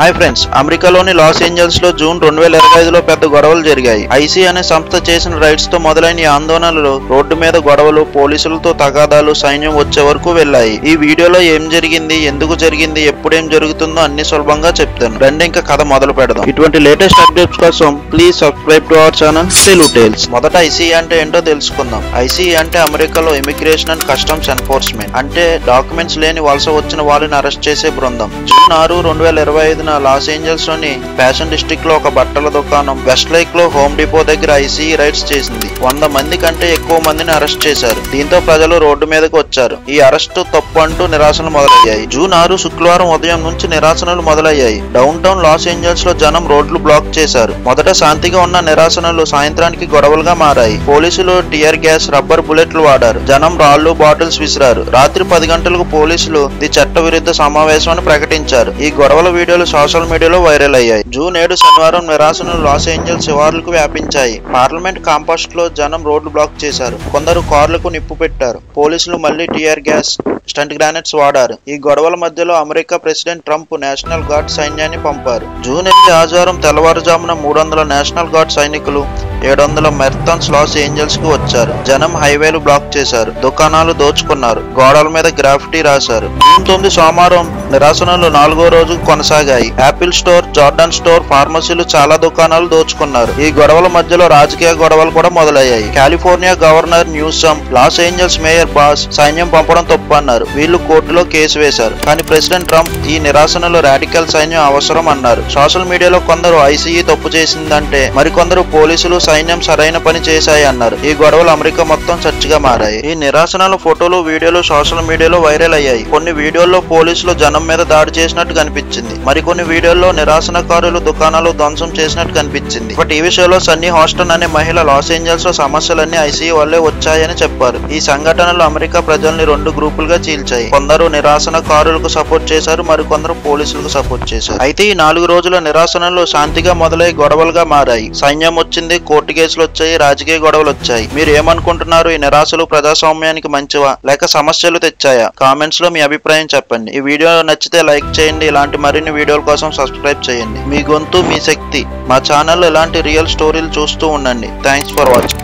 Hi friends, అమెరికాలోని Los Angeles లో June 2025లో పెద్ద గొడవలు జరిగాయి. ఐసీ అనే సంస్థ చేసిన రైడ్స్ తో మొదలైన ఈ ఆందోళనలు రోడ్డు మీద గొడవలు, పోలీసులతో తగాదాలు, సైన్యం వచ్చే వరకు వెళ్లాయి. ఈ వీడియోలో ఏం జరిగింది, ఎందుకు జరిగింది, ఎప్పుడేం జరుగుతుందో అన్ని సులభంగా చెప్తాను. రండి ఇంకా కథ మొదలు పెడదాం. ఇటువంటి లేటెస్ట్ అప్డేట్స్ కోసం please subscribe to our channel Telugu tales. మొదట ఐసీ అంటే ఏంటో తెలుసుకుందాం. ఐసీ అంటే అమెరికాలో ఇమిగ్రేషన్ అండ్ కస్టమ్స్ ఎన్ఫోర్స్మెంట్, అంటే డాక్యుమెంట్స్ లేని వలస వచ్చిన వాళ్ళని అరెస్ట్ చేసే బృందం. జూన్ 6, 2025 లాస్ ఏంజల్స్ లోని ఫ్యాషన్ డిస్ట్రిక్ట్ లో ఒక బట్టల దుకాణం వెస్ట్ లేక్ లో హోమ్ డిపో దగ్గర ఐసీ రైడ్స్ చేసింది. 100 మంది కంటే ఎక్కువ మందిని అరెస్ట్ చేశారు. దీంతో ప్రజలు రోడ్డు మీదకు వచ్చారు. ఈ అరెస్టు తప్పు అంటూ నిరాశలు మొదలయ్యాయి. జూన్ 6 శుక్రవారం ఉదయం నుంచి నిరాశనలు మొదలయ్యాయి. డౌన్ టౌన్ లాస్ ఏంజల్స్ లో జనం రోడ్లు బ్లాక్ చేశారు. మొదట శాంతిగా ఉన్న నిరాశనలు సాయంత్రానికి గొడవలుగా మారాయి. పోలీసులు టియర్ గ్యాస్, రబ్బర్ బుల్లెట్లు వాడారు. జనం రాళ్లు, బాటిల్స్ విసిరారు. రాత్రి 10 గంటలకు పోలీసులు ఇది చట్ట విరుద్ధ సమావేశం అని ప్రకటించారు. ఈ గొడవల వీడియోలు సోషల్ మీడియాలో వైరల్ అయ్యాయి. జూన్ 7 శనివారం నిరాశనలు లాస్ ఏంజల్స్ శివార్లకు వ్యాపించాయి. పార్లమెంట్ కాంపౌండ్ లో జనం రోడ్లు బ్లాక్ చేశారు. కొందరు కార్లకు నిప్పు పెట్టారు. పోలీసులు మళ్లీ టియర్ గ్యాస్, స్టంట్ గ్రానైట్స్ వాడారు. ఈ గొడవల మధ్యలో America president Trump National Guard సైన్యాన్ని పంపారు. జూన్ 8 ఆదివారం తెల్లవారుజామున 300 నేషనల్ గార్డ్ సైనికులు 700 మెర్థన్స్ లాస్ ఏంజల్స్ కు వచ్చారు. జనం హైవేలు బ్లాక్ చేశారు. దుకాణాలు దోచుకున్నారు. గోడల మీద గ్రాఫిటీ రాశారు. జూన్ 9 సోమవారం నిరాశనలు 4వ రోజు కొనసాగాయి. యాపిల్ స్టోర్, జార్డన్ స్టోర్, ఫార్మసీలు, చాలా దుకాణాలు దోచుకున్నారు. ఈ గొడవల మధ్యలో రాజకీయ గొడవలు కూడా మొదలయ్యాయి. California governor Newsom Los Angeles mayor boss సైన్యం పంపడం తప్పు అన్నారు. వీళ్లు కోర్టులో కేసు వేశారు. కానీ ప్రెసిడెంట్ ట్రంప్ ఈ నిరాశనలో రాడికల్ సైన్యం అవసరం అన్నారు. సోషల్ మీడియాలో కొందరు ఐసీఈ తప్పు చేసిందంటే, మరికొందరు పోలీసులు సైన్యం సరైన పని చేశాయి అన్నారు. ఈ గొడవలు అమెరికా మొత్తం చర్చగా మారాయి. ఈ నిరాశనల ఫోటోలు, వీడియోలు సోషల్ మీడియాలో వైరల్ అయ్యాయి. కొన్ని వీడియోల్లో పోలీసులు జనం మీద దాడి చేసినట్టు కనిపించింది. మరికొన్ని వీడియోల్లో నిరాశనకారులు దుకాణాలు ధ్వంసం చేసినట్టు కనిపించింది. ఒక టీవీ షోలో సన్నీ హాస్టన్ అనే మహిళ లాస్ ఏంజల్స్ లో సమస్యలన్నీ ఐసీఈ వల్లే వచ్చాయని చెప్పారు. ఈ సంఘటనలు అమెరికా ప్రజల్ని 2 గ్రూపులుగా చీల్చాయి. కొందరు నిరాశనకారులకు సపోర్ట్ చేశారు, మరికొందరు పోలీసులకు సపోర్ట్ చేశారు. అయితే ఈ 4 రోజుల నిరాశనలు శాంతిగా మొదలై గొడవలుగా మారాయి. సైన్యం వచ్చింది, కోర్టు కేసులు వచ్చాయి, రాజకీయ గొడవలు వచ్చాయి. మీరు ఏమనుకుంటున్నారు? ఈ నిరాశలు ప్రజాస్వామ్యానికి మంచివా లేక సమస్యలు తెచ్చాయా? కామెంట్స్ లో మీ అభిప్రాయం చెప్పండి. ఈ వీడియో నచ్చితే లైక్ చేయండి. ఇలాంటి మరిన్ని వీడియోల కోసం సబ్స్క్రైబ్ చేయండి. మీ గొంతు, మీ శక్తి. మా ఛానల్లో ఇలాంటి రియల్ స్టోరీలు చూస్తూ ఉండండి. Thanks for watching.